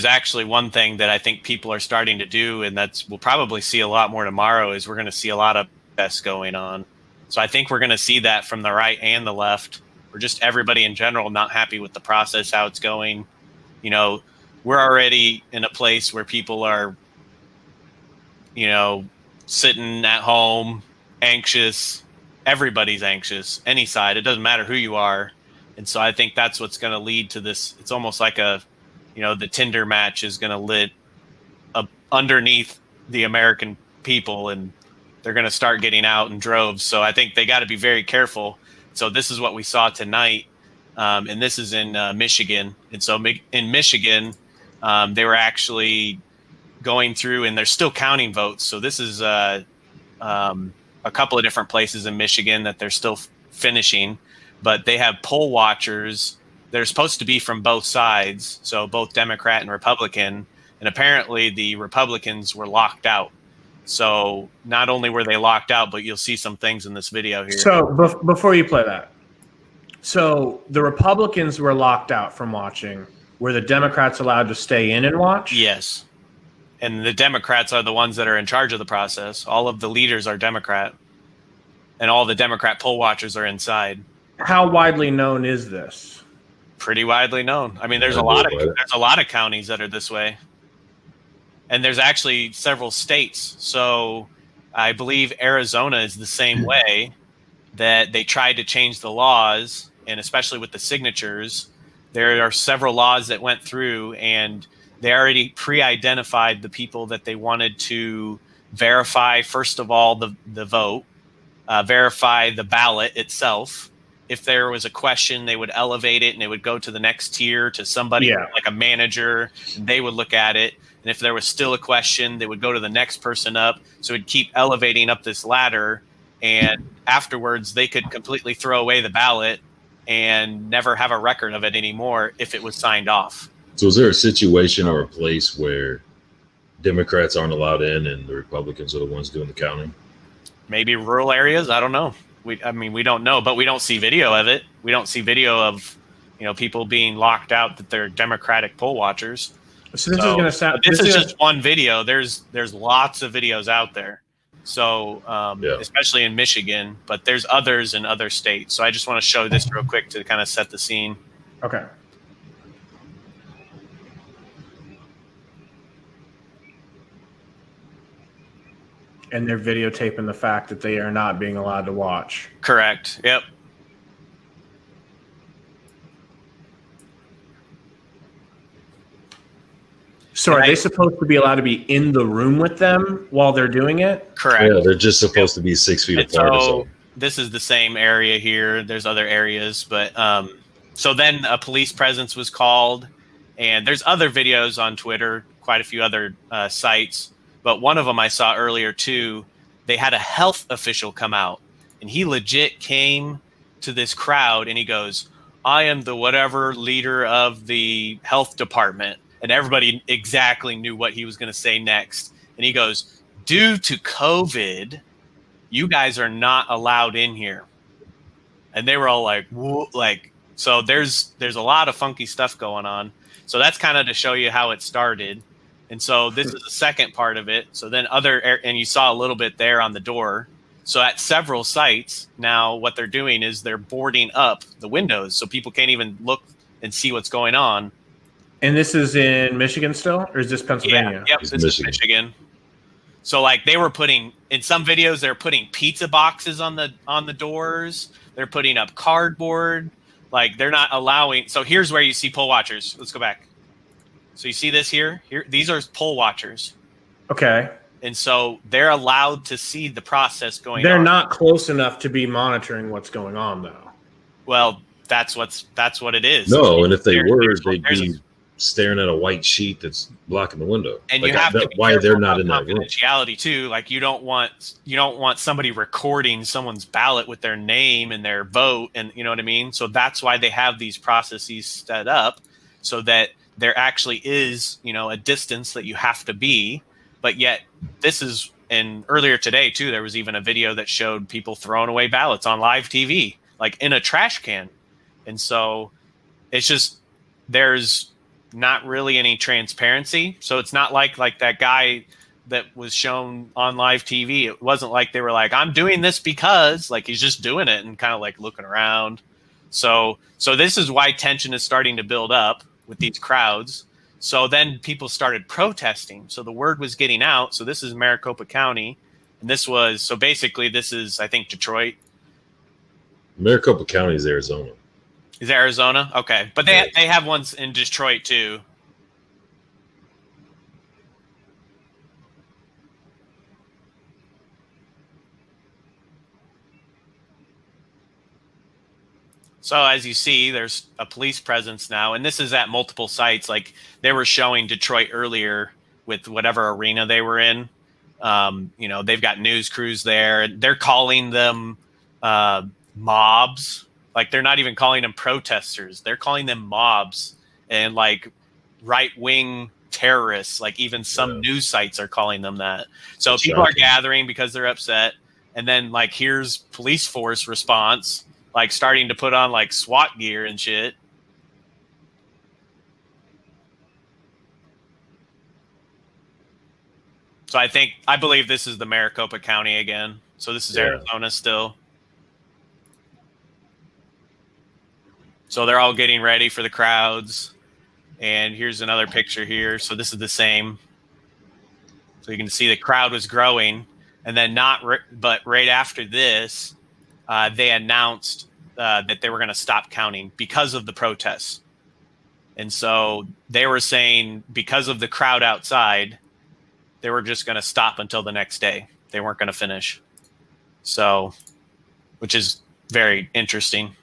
actually one thing that I think people are starting to do, and we'll probably see a lot more tomorrow, is we're going to see a lot of protests going on. So I think we're going to see that from the right and the left, or just everybody in general not happy with the process, how it's going. You know, we're already in a place where people are, you know, sitting at home, anxious. Everybody's anxious, any side. It doesn't matter who you are. And so I think that's what's going to lead to this. It's almost like the Tinder match is going to lit underneath the American people, and they're going to start getting out in droves. So I think they got to be very careful. So this is what we saw tonight. And this is in Michigan. And so in Michigan, they were actually going through, and they're still counting votes. So this is a couple of different places in Michigan that they're still finishing, but they have poll watchers. They're supposed to be from both sides, so both Democrat and Republican, and apparently the Republicans were locked out. So not only were they locked out, but you'll see some things in this video here. So before you play that, so the Republicans were locked out from watching. Were the Democrats allowed to stay in and watch? Yes. And the Democrats are the ones that are in charge of the process. All of the leaders are Democrat, and all the Democrat poll watchers are inside. How widely known is this? Pretty widely known. I mean, there's a lot of counties that are this way, and there's actually several states. So I believe Arizona is the same way, that they tried to change the laws, and especially with the signatures, there are several laws that went through, and they already pre-identified the people that they wanted to verify. First of all, the vote, verify the ballot itself. If there was a question, they would elevate it and it would go to the next tier to somebody like a manager, and they would look at it. And if there was still a question, they would go to the next person up. So it'd keep elevating up this ladder. And afterwards, they could completely throw away the ballot and never have a record of it anymore if it was signed off. So is there a situation or a place where Democrats aren't allowed in and the Republicans are the ones doing the counting? Maybe rural areas. I don't know. We don't know, but we don't see video of it. We don't see video of, people being locked out that they're Democratic poll watchers. So this is going to sound. This is just one video. There's lots of videos out there. So especially in Michigan, but there's others in other states. So I just want to show this real quick to kind of set the scene. Okay. And they're videotaping the fact that they are not being allowed to watch. Correct. Yep. So are they supposed to be allowed to be in the room with them while they're doing it? Correct. Yeah, they're just supposed to be 6 feet apart. So this is the same area here. There's other areas, but so then a police presence was called, and there's other videos on Twitter, quite a few other sites. But one of them I saw earlier too, they had a health official come out, and he legit came to this crowd and he goes, "I am the whatever leader of the health department." And everybody exactly knew what he was going to say next. And he goes, "Due to COVID, you guys are not allowed in here." And they were all like, "Whoa," so there's a lot of funky stuff going on. So that's kind of to show you how it started. And so this is the second part of it. So then and you saw a little bit there on the door. So at several sites now, what they're doing is they're boarding up the windows so people can't even look and see what's going on. And this is in Michigan still, or is this Pennsylvania? Yeah, yep, this is Michigan. So they were putting, in some videos, they're putting pizza boxes on the doors. They're putting up cardboard. They're not allowing. So here's where you see poll watchers. Let's go back. So you see this here? These are poll watchers. Okay. And so they're allowed to see the process going on. They're not close enough to be monitoring what's going on, though. Well, that's what it is. No, and if they were, they'd be staring at a white sheet that's blocking the window. And you have to be why they're not in that room. Confidentiality too. You don't want somebody recording someone's ballot with their name and their vote, and you know what I mean? So that's why they have these processes set up so that there actually is, a distance that you have to be. But yet this is, and earlier today too, there was even a video that showed people throwing away ballots on live TV, in a trash can. And so it's just, there's not really any transparency. So it's not like that guy that was shown on live TV. It wasn't like they were like, I'm doing this because, like, he's just doing it and kind of like looking around. So this is why tension is starting to build up with these crowds. So then people started protesting. So the word was getting out. So this is Maricopa County. And this is, I think, Detroit. Maricopa County is Arizona. Is Arizona? Okay. But they have ones in Detroit too. So as you see, there's a police presence now, and this is at multiple sites. Like they were showing Detroit earlier with whatever arena they were in. They've got news crews there. They're calling them mobs. Like they're not even calling them protesters. They're calling them mobs and like right-wing terrorists. Like even some news sites are calling them that. So That's people shocking. are gathering because they're upset. And then like here's police force response, like starting to put on like SWAT gear and shit. So I believe this is the Maricopa County again. So this is Arizona still. So they're all getting ready for the crowds. And here's another picture here. So this is the same. So you can see the crowd was growing. And then but right after this, they announced that they were going to stop counting because of the protests. And so they were saying because of the crowd outside, they were just going to stop until the next day. They weren't going to finish. So, which is very interesting.